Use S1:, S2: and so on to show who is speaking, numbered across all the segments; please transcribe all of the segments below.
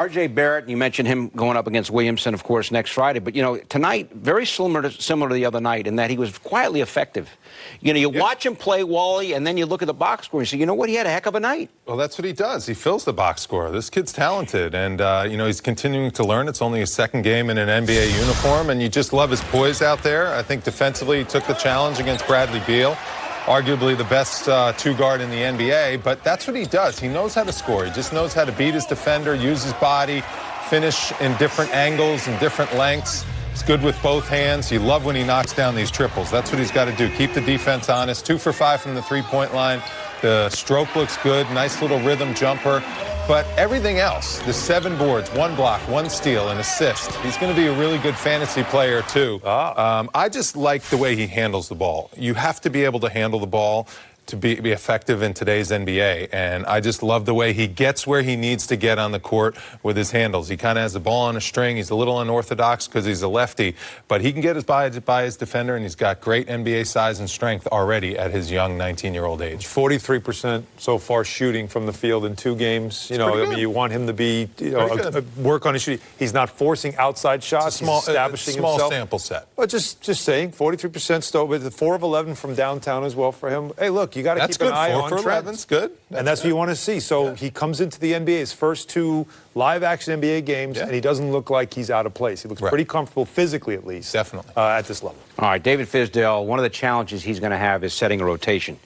S1: R.J. Barrett, you mentioned him going up against Williamson, of course, next Friday. But, tonight, very similar to the other night in that he was quietly effective. You watch him play, Wally, and then you look at the box score and you say, you know what, he had a heck of a night.
S2: Well, that's what he does. He fills the box score. This kid's talented, and, he's continuing to learn. It's only his second game in an NBA uniform, and you just love his poise out there. I think defensively he took the challenge against Bradley Beal. Arguably the best two-guard in the NBA, but that's what he does. He knows how to score. He just knows how to beat his defender, use his body, finish in different angles and different lengths. He's good with both hands. You love when he knocks down these triples. That's what he's got to do. Keep the defense honest. 2 for 5 from the three-point line. The stroke looks good. Nice little rhythm jumper. But everything else, the 7 boards, 1 block, 1 steal, an assist. He's going to be a really good fantasy player, too. I just like the way he handles the ball. You have to be able to handle the ball to be effective in today's NBA, and I just love the way he gets where he needs to get on the court with his handles. He kind of has the ball on a string. He's a little unorthodox because he's a lefty, but he can get by his defender, and he's got great NBA size and strength already at his young 19-year-old age.
S3: 43% so far shooting from the field in 2 games. You want him to be, work on his shooting. He's not forcing outside shots. He's establishing
S2: small
S3: himself.
S2: Sample set.
S3: Well, just saying, 43% still, but 4 of 11 from downtown as well for him. Hey, look, you got to keep an eye on trends. 4 for 11's good. And that's what you want to see. So he comes into the NBA, his first 2 live-action NBA games, and he doesn't look like he's out of place. He looks pretty comfortable physically, at least.
S2: Definitely.
S3: At this level.
S1: All right, David Fizdale, one of the challenges he's going to have is setting a rotation.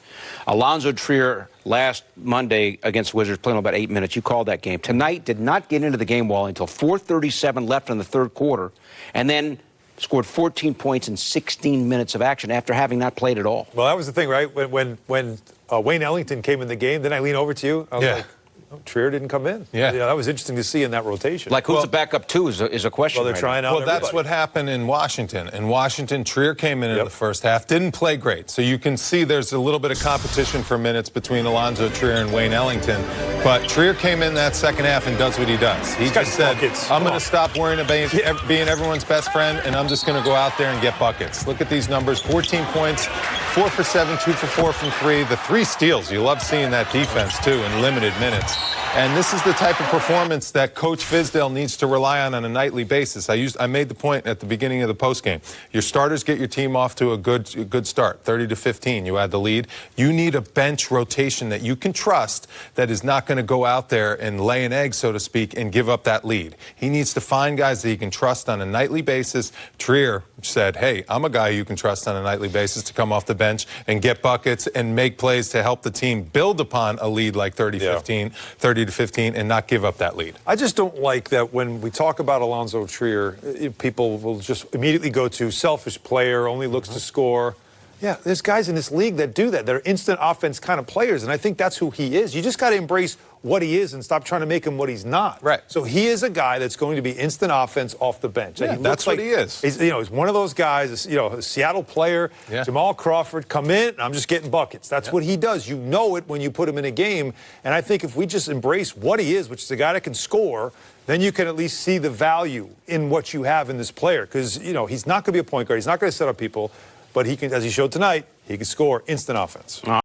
S1: Alonzo Trier last Monday against Wizards played about 8 minutes. You called that game. Tonight did not get into the game, Wally, until 4:37 left in the third quarter, and then scored 14 points in 16 minutes of action after having not played at all.
S3: Well, that was the thing, right? When Wayne Ellington came in the game, then I lean over to you. I was like, oh, Trier didn't come in.
S2: Yeah,
S3: that was interesting to see in that rotation.
S1: Like, who's the backup 2 is a question.
S3: Well, they're trying out.
S2: Well, that's what happened in Washington. In Washington, Trier came in the first half, didn't play great. So you can see there's a little bit of competition for minutes between Alonzo Trier and Wayne Ellington. But Trier came in that second half and does what he does. He just said, I'm going to stop worrying about being everyone's best friend, and I'm just going to go out there and get buckets. Look at these numbers, 14 points, 4 for 7, 2 for 4 from 3. The 3 steals. You love seeing that defense, too, in limited minutes. And this is the type of performance that Coach Fizdale needs to rely on a nightly basis. I made the point at the beginning of the postgame. Your starters get your team off to a good start, 30-15. You add the lead. You need a bench rotation that you can trust that is not going to go out there and lay an egg, so to speak, and give up that lead. He needs to find guys that he can trust on a nightly basis. Trier said, hey, I'm a guy you can trust on a nightly basis to come off the bench and get buckets and make plays to help the team build upon a lead like 30-15, 30-15, and not give up that lead.
S3: I just don't like that when we talk about Alonzo Trier, people will just immediately go to selfish player, only looks to score. Yeah, there's guys in this league that do that. They're instant offense kind of players, and I think that's who he is. You just got to embrace what he is and stop trying to make him what he's not.
S2: Right.
S3: So he is a guy that's going to be instant offense off the bench.
S2: Yeah, that's what he is.
S3: He's one of those guys, a Seattle player, Jamal Crawford, come in, and I'm just getting buckets. That's what he does. You know it when you put him in a game. And I think if we just embrace what he is, which is a guy that can score, then you can at least see the value in what you have in this player. Because, he's not going to be a point guard. He's not going to set up people. But he can, as he showed tonight, he can score instant offense.